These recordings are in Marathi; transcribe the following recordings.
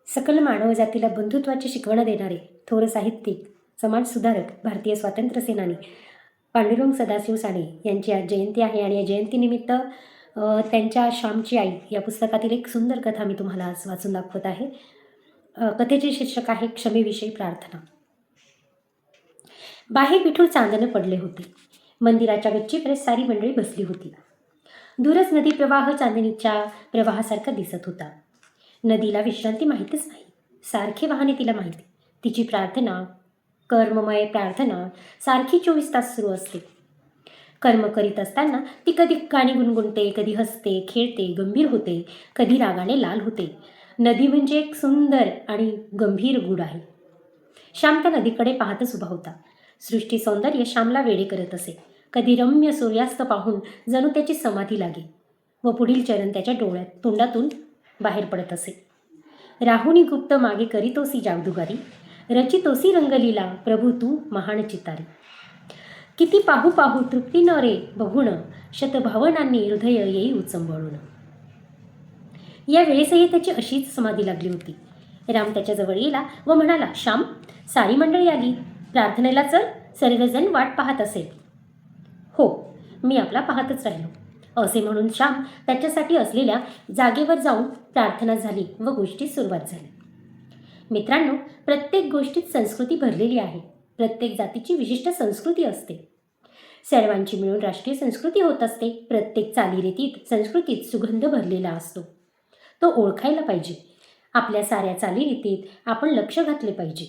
सकल मानवजातीला बंधुत्वाची शिकवण देणारे थोर साहित्यिक, समाजसुधारक, भारतीय स्वातंत्र्य सेनानी पांडुरंग सदाशिव साने यांची आज जयंती आहे आणि या जयंतीनिमित्त त्यांच्या श्यामची आई या पुस्तकातील एक सुंदर कथा मी तुम्हाला आज वाचून दाखवत आहे. कथेचे शीर्षक आहे क्षमेविषयी प्रार्थना. बाहेर विठूळ चांदणे पडले होते. मंदिराच्या गच्चीवर सारी मंडळी बसली होती. दूरच नदी प्रवाह चांदणीच्या प्रवाहासारखा दिसत होता. नदीला विश्रांती माहीतच नाही. सारखे वाहने तिला माहिती. तिची प्रार्थना, कर्ममय प्रार्थना सारखी 24 तास सुरू असते. कर्म करीत असताना ती कधी गाणी गुणगुणते, कधी हसते, खेळते, गंभीर होते, कधी रागाने लाल होते. नदी म्हणजे एक सुंदर आणि गंभीर गूढ आहे. श्याम त्या नदीकडे पाहतच उभा होता. सृष्टी सौंदर्य श्यामला वेडे करत असे. कधी रम्य सूर्यास्त पाहून जणू त्याची समाधी लागे व पुढील चरण त्याच्या तोंडातून बाहेर पडत असे. राहुनी गुप्त मागे करीतोसी जादूगारी, रचितोसी रंगलीला प्रभू तू महान चितारी. किती पाहू पाहू तृप्ती न रे बघून, शतभावनांनी हृदय येई उचंबळून. या वेळेसही त्याची अशीच समाधी लागली होती. राम त्याच्या जवळ येला व म्हणाला, श्याम, सारी मंडळी आली, प्रार्थनेला चल, सर्वजण वाट पाहत असेल. हो, मी आपला पाहतच राहिलो, असे म्हणून श्याम त्याच्यासाठी असलेल्या जागेवर जाऊन प्रार्थना झाली व गोष्टीस सुरुवात झाली. मित्रांनो, प्रत्येक गोष्टीत संस्कृती भरलेली आहे. प्रत्येक जातीची विशिष्ट संस्कृती असते. सर्वांची मिळून राष्ट्रीय संस्कृती होत असते. प्रत्येक चालीरीतीत संस्कृतीत सुगंध भरलेला असतो. तो ओळखायला पाहिजे. आपल्या साऱ्या चालीरीतीत आपण लक्ष घातले पाहिजे.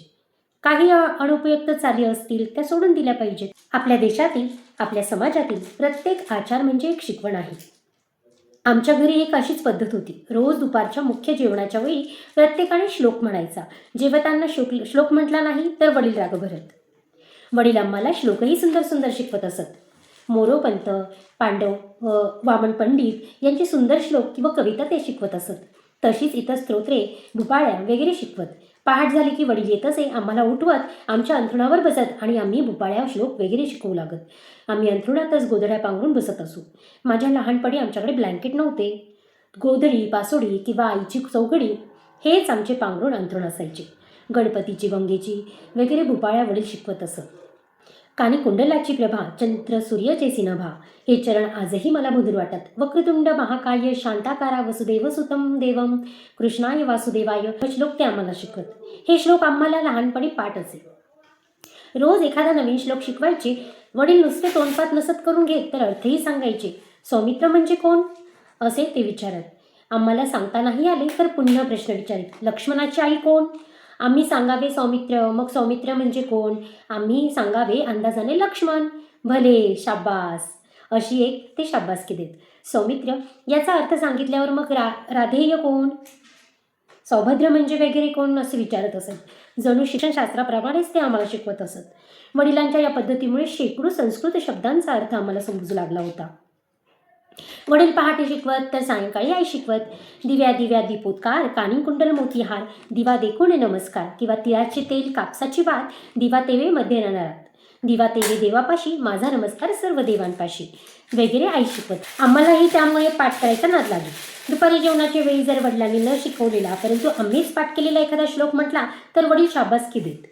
काही अनुपयुक्त चाली असतील त्या सोडून दिल्या पाहिजेत. आपल्या देशातील, आपल्या समाजातील प्रत्येक आचार म्हणजे एक शिकवण आहे. आमच्या घरी एक अशीच पद्धत होती. रोज दुपारच्या मुख्य जेवणाच्या वेळी प्रत्येकाने श्लोक म्हणायचा. जेवताना श्लोक म्हटला नाही तर वडील राग भरत. वडील आम्हाला श्लोकही सुंदर सुंदर शिकवत असत. मोरोपंत, पांडव, वामन पंडित यांचे सुंदर श्लोक किंवा कविता ते शिकवत असत. तशीच इतर स्तोत्रे, भुपाळ्या वगैरे शिकवत. पहाट झाली की वडील येत असे, आम्हाला उठवत, आमच्या अंथरुणावर बसत आणि आम्ही भुपाळ्या, श्लोक वगैरे शिकवू लागत. आम्ही अंथरुणातच गोधड्या पांघरून बसत असू. माझ्या लहानपणी आमच्याकडे ब्लँकेट नव्हते. गोधडी, पासोडी किंवा आईची चौघडी हेच आमचे पांघरून अंथरुण असायचे. गणपतीची, गंगेची वगैरे भुपाळ्या वडील शिकवत असत. कानी कुंडलाची प्रभा, चंद्र सूर्याचे सिनभा, हे चरण आजही मला मधुर वाटत. वक्रतुंड महाकाय, शांताकारा वसुदेव सुतम देवम, कृष्णाय वासुदेवाय श्लोक ते आम्हाला शिकवत. हे श्लोक आम्हाला लहानपणी पाठ असे. रोज एखादा नवीन श्लोक शिकवायचे. वडील नुसते तोंडपाठ नसत करून घेत तर अर्थही सांगायचे. सौमित्र म्हणजे कोण असे ते विचारत. आम्हाला सांगता नाही आले तर पुन्हा प्रश्न विचारित. लक्ष्मणाची आई कोण? आम्ही सांगावे सौमित्र. मग सौमित्र म्हणजे कोण? आम्ही सांगावे अंदाजाने लक्ष्मण. भले, शाब्बास, अशी एक ते शाब्बासकी देत. सौमित्र याचा अर्थ सांगितल्यावर मग राधेय कोण? सौभद्र म्हणजे वगैरे कोण असे विचारत असत. जणू शिक्षणशास्त्राप्रमाणेच ते आम्हाला शिकवत असत. वडिलांच्या या पद्धतीमुळे शेकडो संस्कृत शब्दांचा अर्थ आम्हाला समजू लागला होता. वडील पहाटे शिकवत तर सायंकाळी आई शिकवत. दिव्या दिव्या दीपोत्कार, कानी कुंडल मोतीहार, दिवा देखून नमस्कार, किंवा तिळाचे तेल, कापसाची वात, दिवा तेवे मध्य नरात, दिवा तेवे देवापाशी, माझा नमस्कार सर्व देवांपाशी वगैरे आई शिकवत. आम्हालाही त्यामुळे पाठ करायचा नाद लागेल. दुपारी जेवणाच्या वेळी जर वडिलांनी न शिकवलेला परंतु आम्हीच पाठ केलेला एखादा श्लोक म्हटला तर वडील शाबासकी देत.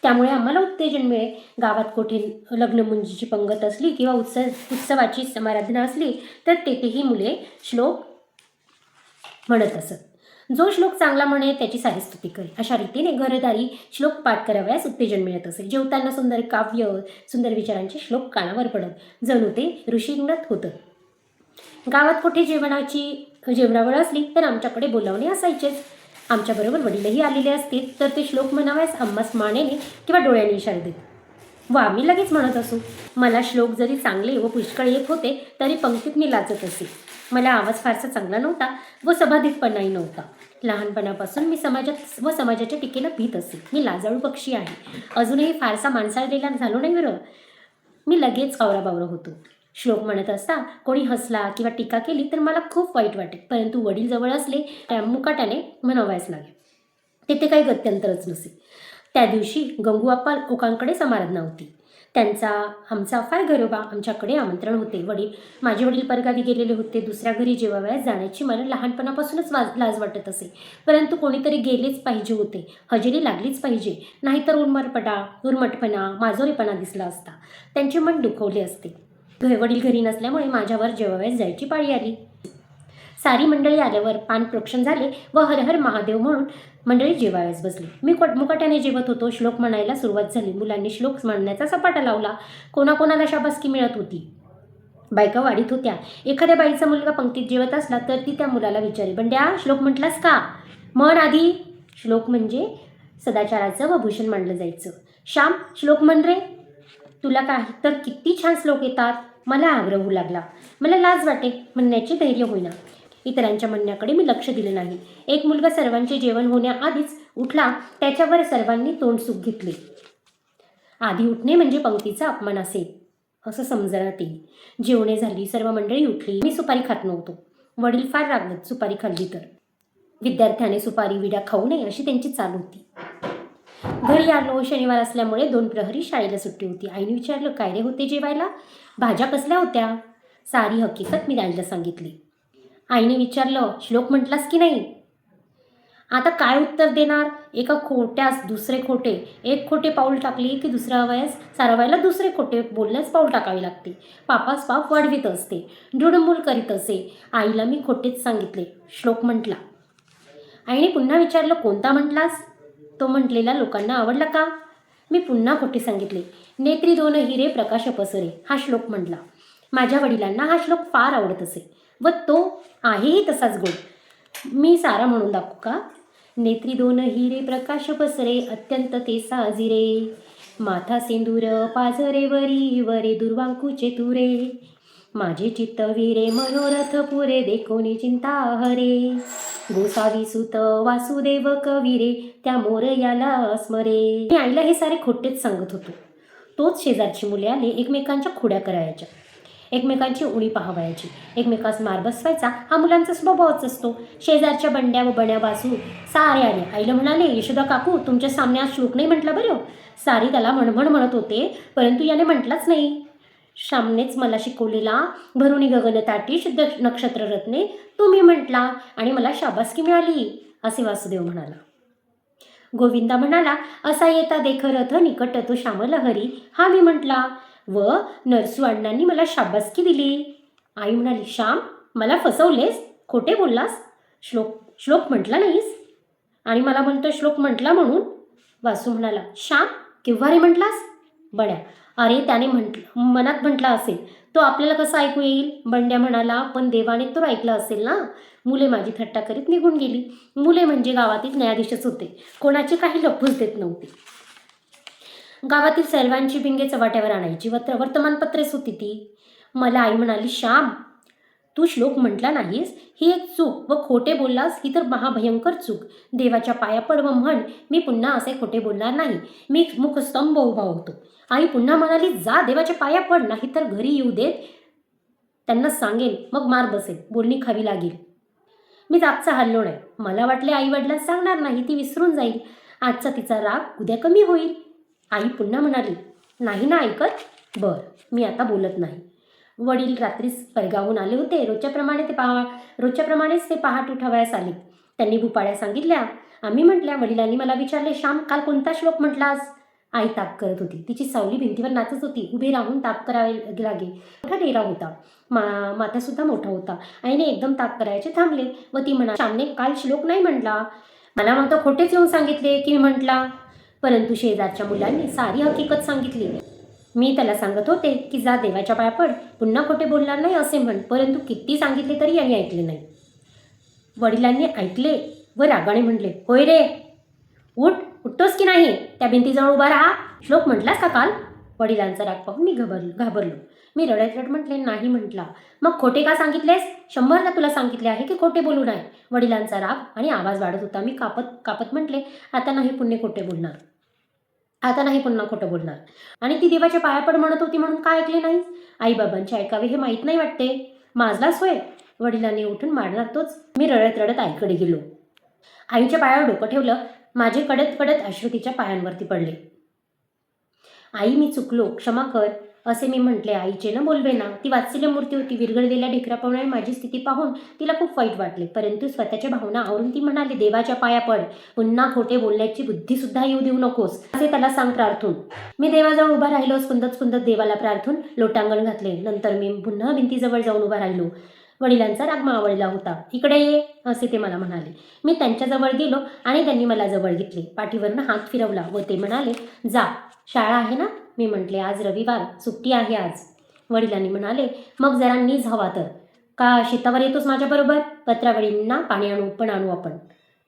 त्यामुळे आम्हाला उत्तेजन मिळे. गावात कोठे लग्नमुंजीची पंगत असली किंवा उत्सवाची समाराधना असली तर तेथेही मुले श्लोक म्हणत असत. जो श्लोक चांगला म्हणे त्याची सारी स्तुती करे. अशा रीतीने घरदारी श्लोक पाठ करावयास उत्तेजन मिळत असे. जेवताना सुंदर काव्य, सुंदर विचारांचे श्लोक कानावर पडत. जणू ते ऋषीगणत होतं. गावात कोठे जेवणावळ असली तर आमच्याकडे बोलावणे असायचेच. आमच्याबरोबर वडीलही आलेले असतील तर ते श्लोक म्हणावयास आम्हास मानेने किंवा डोळ्याने इशारा देत व आम्ही लगेच म्हणत असू. मला श्लोक जरी चांगले व पुष्कळ येत होते तरी पंक्तीत मी लाजत असे. मला आवाज फारसा चांगला नव्हता व सभाधितपणाही नव्हता. लहानपणापासून मी समाजाच्या टीकेला भीत असे. मी लाजाळू पक्षी आहे. अजूनही फारसा माणसाळलेला झालो नाही बरं. मी लगेच कावराबावरा होतो. श्लोक म्हणत असता कोणी हसला किंवा टीका केली तर मला खूप वाईट वाटे. परंतु वडील जवळ असले त्या मुकाट्याने म्हणावयास लागे. तेथे काही गत्यंतरच नसे. त्या दिवशी गंगूआप्पा लोकांकडे समाराधना होती. आमचा फार घरोबा आमच्याकडे आमंत्रण होते. माझे वडील परगावी गेलेले होते. दुसऱ्या घरी जेवावयास जाण्याची मला लहानपणापासूनच लाज वाटत असे. परंतु कोणीतरी गेलेच पाहिजे होते. हजेरी लागलीच पाहिजे. नाहीतर उर्मटपणा, माजोरीपणा दिसला असता. त्यांचे मन दुखवले असते. वडील घरी नसल्यामुळे माझ्यावर जेवावयास जायची पाळी आली. सारी मंडळी आल्यावर पानप्रोक्षण झाले व हर हर महादेव म्हणून मंडळी जेवावयास बसली. मी मुकाट्याने जेवत होतो. श्लोक म्हणायला सुरुवात झाली. मुलांनी श्लोक म्हणण्याचा सपाटा लावला. कोणाकोणाला शाबासकी मिळत होती. बायका वाढीत होत्या. एखाद्या बाईचा मुलगा पंक्तीत जेवत असला तर ती त्या मुलाला विचारे, बंड्या श्लोक म्हटलास का? म्हण आधी. श्लोक म्हणजे सदाचाराचं व भूषण मानलं जायचं. श्याम श्लोक म्हण रे. तुला काही तर किती छान श्लोक येतात. मला आग्रह होऊ लागला. मला लाज वाटे. म्हणण्याचे धैर्य होईना. इतरांच्या म्हणण्याकडे मी लक्ष दिले नाही. एक मुलगा सर्वांचे जेवण होण्याआधीच उठला. त्याच्यावर सर्वांनी तोंडसुख घेतले. आधी उठणे म्हणजे पंक्तीचा अपमान असेल असं समजण्यात येईल. जेवणे झाली. सर्व मंडळी उठली. मी सुपारी खात नव्हतो. वडील फार रागवत सुपारी खाल्ली तर. विद्यार्थ्याने सुपारी विड्या खाऊ नये अशी त्यांची चाल होती. घरी आलो. शनिवार असल्यामुळे 2 प्रहरी शाळेला सुट्टी होती. आईने विचारलं, काय रे होते जेवायला? भाज्या कसल्या होत्या? सारी हकीकत मी आईला सांगितली. आईने विचारलं, श्लोक म्हटलास की नाही? आता काय उत्तर देणार? एका खोट्यास दुसरे खोटे, एक खोटे पाऊल टाकले की दुसऱ्या वयास सारावायला दुसरे खोटे बोलण्यास पाऊल टाकावे लागते. पापास पाप वाढवित असते. दृढमूल करीत असे. आईला मी खोटेच सांगितले. श्लोक म्हटला. आईने पुन्हा विचारलं, कोणता म्हटलास? तो म्हटलेला लोकांना आवडला का? मी पुन्हा खोटे सांगितले. नेत्री 2 हिरे प्रकाश पसरे हा श्लोक म्हटला. माझ्या वडिलांना हा श्लोक फार आवडत असे व तो आहेही तसाच गोड. मी सारा म्हणून दाखवू का? नेत्री 2 हिरे प्रकाश पसरे अत्यंत ते साजिरे. माथा सिंदूर पाझरे वरी वरे दुर्वांकूचे तुरे. माझे चित्त वीरे मनोरथ पुरे देखोनी चिंता हरे. गोसावी सुत वासुदेव कविरे त्या मोरयाला स्मरे. मी आईला हे सारे खोटेच सांगत होतो. तोच शेजारची मुले आले. एकमेकांच्या खोड्या करायच्या. एकमेकांची उणी पाहावयाची. एकमेकास मार बसवायचा हा मुलांचा स्वभावच असतो. शेजारच्या बंड्या व बण्या बासू सारे आले. आईला म्हणाले, यशोदा काकू तुमच्या सामन्यात श्लोक नाही म्हटला बरं. सारी त्याला म्हणमण म्हणत होते परंतु याने म्हटलाच नाही. श्यामनेच मला शिकवलेला भरुणी गगनताटी शुद्ध नक्षत्र रत्ने तुम्ही म्हटला आणि मला शाबासकी मिळाली असे वासुदेव म्हणाला. गोविंदा म्हणाला, असा येता देख रथ निकट तो श्यामलहरी हा मी म्हटला व नरसू अण्णांनी मला शाबासकी दिली. आई म्हणाली, श्याम मला फसवलेस, खोटे बोललास. श्लोक म्हटला नाहीस आणि मला म्हणतो श्लोक म्हटला म्हणून. वासू म्हणाला, श्याम केव्हा रे म्हटलास? बड्या, अरे त्याने मनात म्हटला असेल. तो आपल्याला कसं ऐकू येईल? बंड्या म्हणाला, पण देवाने तो ऐकला असेल ना. मुले माझी थट्टा करीत निघून गेली. मुले म्हणजे गावातील न्यायाधीशच होते. कोणाची काही लपूस देत नव्हती. गावातील सर्वांची बिंगे चव्हाट्यावर आणायची. वर्तमानपत्रेच होती ती. मला आई म्हणाली, श्याम तू श्लोक म्हटला नाहीस ही एक चूक व खोटे बोललास ही तर महाभयंकर चूक. देवाच्या पाया पड व म्हण, मी पुन्हा असे खोटे बोलणार नाही. मी मुखस्तंभ उभा होतो. आई पुन्हा म्हणाली, जा देवाच्या पाया पड, नाही तर घरी येऊ देत. त्यांना सांगेल, मग मार बसेल, बोलणी खावी लागेल. मी जागचा हल्लो नाही. मला वाटले आई वडिलांना सांगणार नाही, ती विसरून जाईल. आजचा तिचा राग उद्या कमी होईल. आई पुन्हा म्हणाली, नाही ना ऐकत? बर, मी आता बोलत नाही. वडील रात्रीच परगावून आले होते. रोजच्याप्रमाणेच ते पहाट उठावयास आले. त्यांनी भुपाळ्या सांगितल्या. आम्ही म्हटल्या. वडिलांनी मला विचारले, श्याम काल कोणता श्लोक म्हटलास? आई ताप करत होती. तिची सावली भिंतीवर नाचत होती. उभे राहून ताप करावे लागे. मोठा डेरा होता. माथासुद्धा मोठा होता. आईने एकदम ताप करायचे थांबले व ती म्हणाली, श्यामने काल श्लोक नाही म्हटला. मला मात्र खोटेच येऊन सांगितले की मी म्हटला. परंतु शेजारच्या मुलांनी सारी हकीकत सांगितली. मी त्याला सांगत होते की जा देवाच्या पाया पड, पुन्हा खोटे बोलणार नाही असे म्हण. परंतु किती सांगितले तरी यांनी ऐकले नाही. वडिलांनी ऐकले व रागाने म्हटले, होय रे, उठतोस की नाही? त्या भिंतीजवळ उभा राहा. श्लोक म्हटलास का काल? वडिलांचा राग पाहून मी घाबरलो. मी रडत म्हटले, नाही म्हटला. मग खोटे का सांगितलेस? 100दा तुला सांगितले आहे की खोटे बोलू नये. वडिलांचा राग आणि आवाज वाढत होता. मी कापत म्हटले, आता नाही पुन्हा खोटं बोलणार. आणि ती देवाच्या पाया पड म्हणत होती म्हणून का ऐकले नाही? आईबाबांचे ऐकावे हे माहीत नाही वाटते. माझलाच होय. वडिलांनी उठून मारणार तोच. मी रडत आईकडे गेलो. आईच्या पायावर डोकं ठेवलं. माझे कडत अश्रू तिच्या पायांवरती पडले. आई मी चुकलो, क्षमा कर, असे मी म्हटले. आईचे न बोलवे ना. ती वात्सल्य मूर्ती होती. विरघळलेल्या ढेकराप्रमाणे माझी स्थिती पाहून तिला खूप वाईट वाटले. परंतु स्वतःच्या भावना आवरून ती म्हणाली, देवाच्या पाया पड. पुन्हा खोटे बोलण्याची बुद्धीसुद्धा येऊ देऊ नकोस, असे त्याला सांग प्रार्थून. मी देवाजवळ उभा राहिलो. स्पंदत स्पंदत देवाला प्रार्थून लोटांगण घातले. नंतर मी पुन्हा भिंतीजवळ जाऊन उभा राहिलो. वडिलांचा राग मावळला होता. इकडे ये, असे ते मला म्हणाले. मी त्यांच्याजवळ गेलो आणि त्यांनी मला जवळ घेतले. पाठीवरनं हात फिरवला व ते म्हणाले, जा, शाळा आहे ना. मी म्हटले, आज रविवार, सुट्टी आहे आज. वडिलांनी म्हणाले, मग जरा नीज हवा तर. का शेतावर येतोस माझ्याबरोबर? पत्रावळींना पाणी आणू आपण.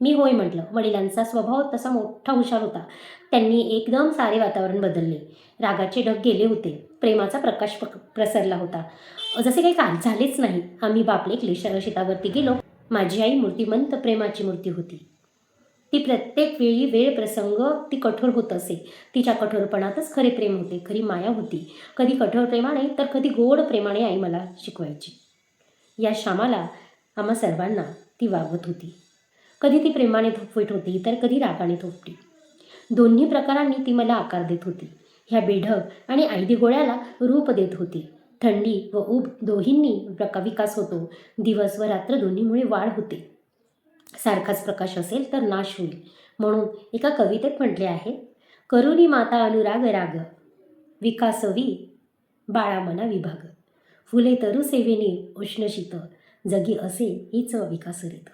मी होय म्हटलं. वडिलांचा स्वभाव तसा मोठा हुशार होता. त्यांनी एकदम सारे वातावरण बदलले. रागाचे ढग गेले होते. प्रेमाचा प्रकाश प्रसरला होता. जसे काही झालेच नाही. आम्ही बापले क्लेशर शेतावरती गेलो. माझी आई मूर्तिमंत प्रेमाची मूर्ती होती. ती प्रत्येक वेळी वेळ प्रसंग ती कठोर होत असे. तिच्या कठोरपणातच खरे प्रेम होते, खरी माया होती. कधी कठोर प्रेमाने तर कधी गोड प्रेमाने आई मला शिकवायची. या श्यामाला आम्हा सर्वांना ती वागवत होती. कधी ती प्रेमाने थोपवीत होती तर कधी रागाने थोपटी. दोन्ही प्रकारांनी ती मला आकार देत होती. ह्या बेढग आणि आयदी गोळ्याला रूप देत होती. थंडी व ऊब दोन्हींनी विकास होतो. दिवस व रात्र दोन्हीमुळे वाढ होते. सारखाच प्रकाश असेल तर नाश होईल. म्हणून एका कवितेत म्हटले आहे, करुणी माता अनुराग राग, विकासवी बाळा मना विभाग, फुले तरु सेवेने उष्ण शीत, जगी असे हीच विकास रीत.